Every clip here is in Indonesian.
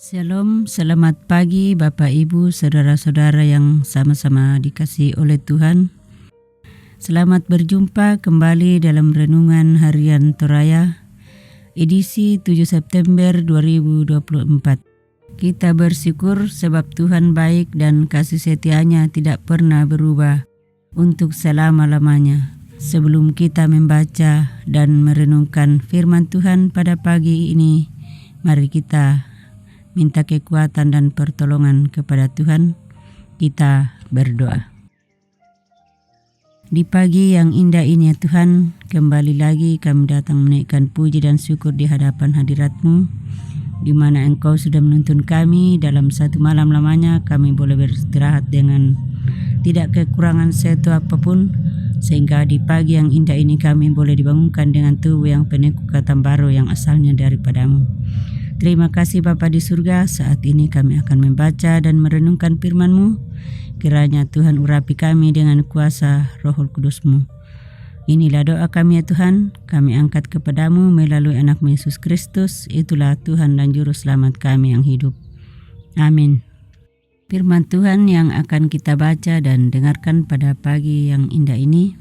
Shalom, selamat pagi Bapak Ibu, saudara-saudara yang sama-sama dikasihi oleh Tuhan. Selamat berjumpa kembali dalam Renungan Harian Toraya, edisi 7 September 2024. Kita bersyukur sebab Tuhan baik dan kasih setia-Nya tidak pernah berubah untuk selama-lamanya. Sebelum kita membaca dan merenungkan firman Tuhan pada pagi ini, mari kita minta kekuatan dan pertolongan kepada Tuhan. Kita berdoa. Di pagi yang indah ini ya Tuhan, kembali lagi kami datang menaikkan puji dan syukur di hadapan hadirat-Mu, di mana Engkau sudah menuntun kami dalam satu malam lamanya. Kami boleh beristirahat dengan tidak kekurangan satu apapun, sehingga di pagi yang indah ini kami boleh dibangunkan dengan tubuh yang penuh kekuatan baru yang asalnya daripada-Mu. Terima kasih Bapa di surga, saat ini kami akan membaca dan merenungkan firman-Mu. Kiranya Tuhan urapi kami dengan kuasa Roh Kudus-Mu. Inilah doa kami ya Tuhan, kami angkat kepadamu melalui anak-Mu Yesus Kristus, itulah Tuhan dan Juru Selamat kami yang hidup. Amin. Firman Tuhan yang akan kita baca dan dengarkan pada pagi yang indah ini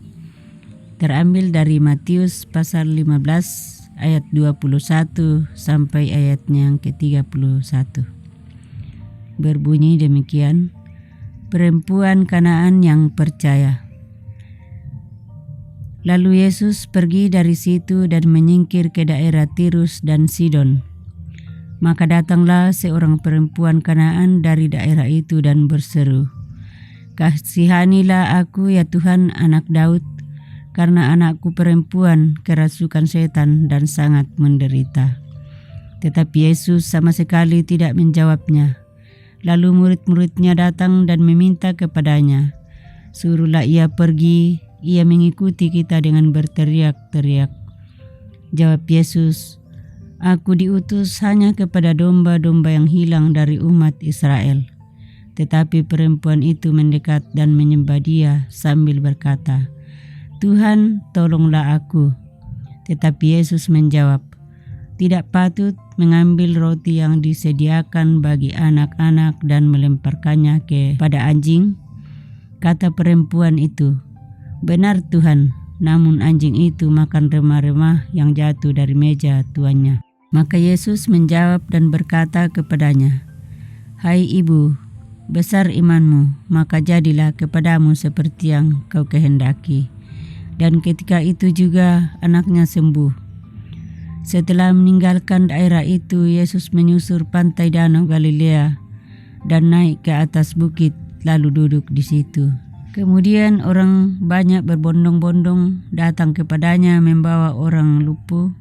terambil dari Matius pasal 15 ayat 21 sampai ayatnya yang ke-31. Berbunyi demikian, perempuan Kanaan yang percaya. Lalu Yesus pergi dari situ dan menyingkir ke daerah Tirus dan Sidon. Maka datanglah seorang perempuan Kanaan dari daerah itu dan berseru, "Kasihanilah aku ya Tuhan, anak Daud, karena anakku perempuan kerasukan setan dan sangat menderita." Tetapi Yesus sama sekali tidak menjawabnya. Lalu murid-muridnya datang dan meminta kepadanya, "Suruhlah ia pergi, ia mengikuti kita," dengan berteriak-teriak. Jawab Yesus, "Aku diutus hanya kepada domba-domba yang hilang dari umat Israel." Tetapi perempuan itu mendekat dan menyembah Dia sambil berkata, "Tuhan, tolonglah aku." Tetapi Yesus menjawab, "Tidak patut mengambil roti yang disediakan bagi anak-anak dan melemparkannya kepada anjing." Kata perempuan itu, "Benar Tuhan, namun anjing itu makan remah-remah yang jatuh dari meja tuannya." Maka Yesus menjawab dan berkata kepadanya, "Hai ibu, besar imanmu, maka jadilah kepadamu seperti yang kau kehendaki." Dan ketika itu juga anaknya sembuh. Setelah meninggalkan daerah itu, Yesus menyusur pantai Danau Galilea dan naik ke atas bukit lalu duduk di situ. Kemudian orang banyak berbondong-bondong datang kepadanya membawa orang lumpuh,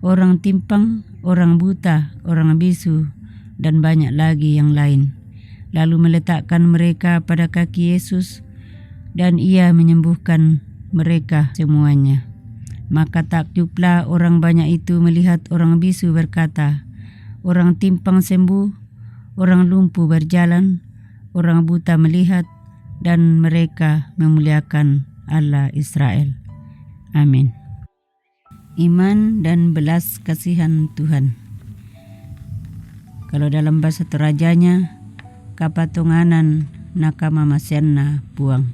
orang timpang, orang buta, orang bisu, dan banyak lagi yang lain. Lalu meletakkan mereka pada kaki Yesus dan Ia menyembuhkan mereka semuanya. Maka takjublah orang banyak itu melihat orang bisu berkata, orang timpang sembuh, orang lumpuh berjalan, orang buta melihat, dan mereka memuliakan Allah Israel. Amin. Iman dan belas kasihan Tuhan. Kalau dalam bahasa Torajanya, kapatunganan nakama masenna buang.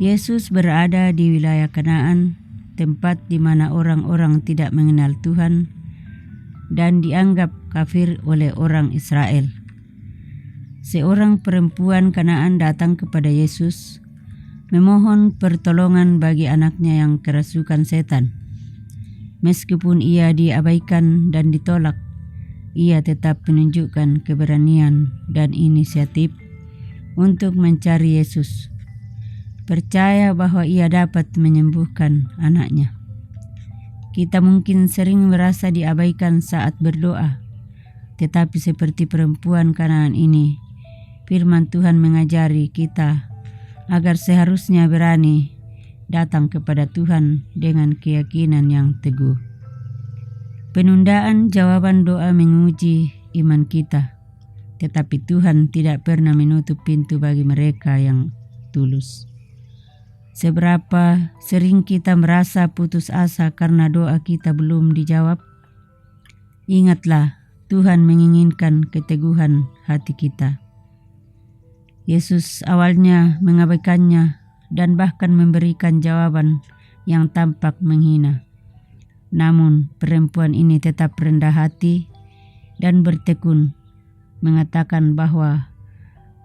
Yesus berada di wilayah Kanaan, tempat di mana orang-orang tidak mengenal Tuhan dan dianggap kafir oleh orang Israel. Seorang perempuan Kanaan datang kepada Yesus, memohon pertolongan bagi anaknya yang kerasukan setan. Meskipun ia diabaikan dan ditolak, ia tetap menunjukkan keberanian dan inisiatif untuk mencari Yesus. Percaya bahwa ia dapat menyembuhkan anaknya. Kita mungkin sering merasa diabaikan saat berdoa, tetapi seperti perempuan Kanaan ini, firman Tuhan mengajari kita agar seharusnya berani datang kepada Tuhan dengan keyakinan yang teguh. Penundaan jawaban doa menguji iman kita, tetapi Tuhan tidak pernah menutup pintu bagi mereka yang tulus. Seberapa sering kita merasa putus asa karena doa kita belum dijawab? Ingatlah, Tuhan menginginkan keteguhan hati kita. Yesus awalnya mengabaikannya dan bahkan memberikan jawaban yang tampak menghina. Namun perempuan ini tetap rendah hati dan bertekun, mengatakan bahwa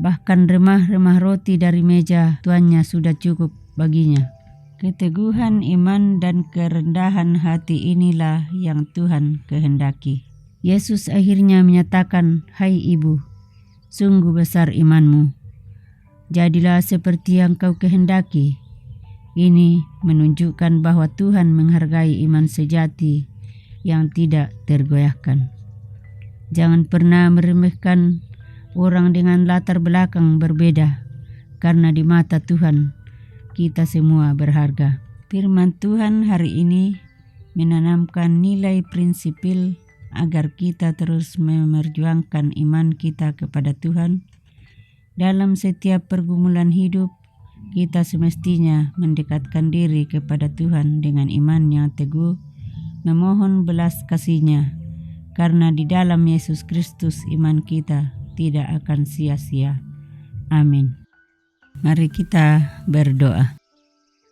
bahkan remah-remah roti dari meja tuannya sudah cukup baginya. Keteguhan iman dan kerendahan hati inilah yang Tuhan kehendaki. Yesus akhirnya menyatakan, "Hai ibu, sungguh besar imanmu. Jadilah seperti yang kau kehendaki." Ini menunjukkan bahwa Tuhan menghargai iman sejati yang tidak tergoyahkan. Jangan pernah meremehkan orang dengan latar belakang berbeda, karena di mata Tuhan kita semua berharga. Firman Tuhan hari ini menanamkan nilai prinsipil agar kita terus memperjuangkan iman kita kepada Tuhan. Dalam setiap pergumulan hidup, kita semestinya mendekatkan diri kepada Tuhan dengan iman yang teguh, memohon belas kasih-Nya, karena di dalam Yesus Kristus iman kita tidak akan sia-sia. Amin. Mari kita berdoa.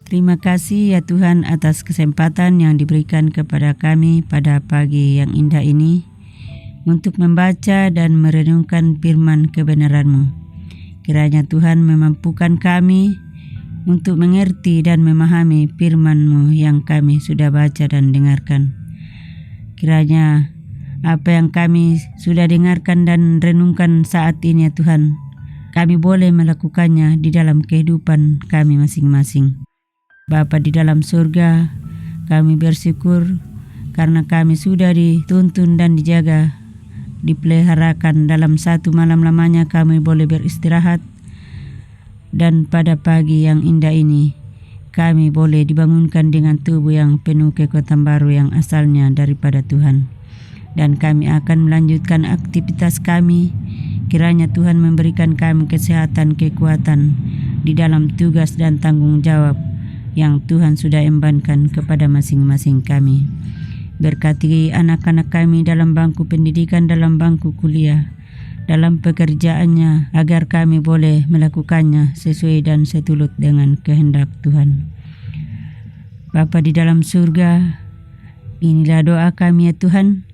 Terima kasih ya Tuhan atas kesempatan yang diberikan kepada kami pada pagi yang indah ini untuk membaca dan merenungkan firman kebenaran-Mu. Kiranya Tuhan memampukan kami untuk mengerti dan memahami firman-Mu yang kami sudah baca dan dengarkan. Kiranya apa yang kami sudah dengarkan dan renungkan saat ini ya Tuhan, kami boleh melakukannya di dalam kehidupan kami masing-masing. Bapa di dalam surga, kami bersyukur karena kami sudah dituntun dan dijaga, dipeliharakan dalam satu malam lamanya kami boleh beristirahat. Dan pada pagi yang indah ini, kami boleh dibangunkan dengan tubuh yang penuh kekuatan baru yang asalnya daripada Tuhan. Dan kami akan melanjutkan aktivitas kami. Kiranya Tuhan memberikan kami kesehatan, kekuatan di dalam tugas dan tanggung jawab yang Tuhan sudah embankan kepada masing-masing kami. Berkati anak-anak kami dalam bangku pendidikan, dalam bangku kuliah, dalam pekerjaannya, agar kami boleh melakukannya sesuai dan seturut dengan kehendak Tuhan. Bapa di dalam surga, inilah doa kami ya Tuhan,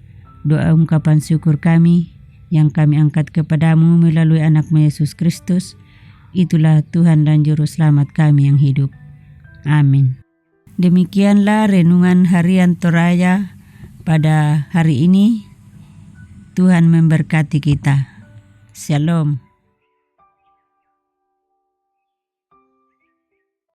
doa ungkapan syukur kami yang kami angkat kepadamu melalui anak-Mu Yesus Kristus. Itulah Tuhan dan Juru Selamat kami yang hidup. Amin. Demikianlah renungan harian Toraya pada hari ini. Tuhan memberkati kita. Shalom.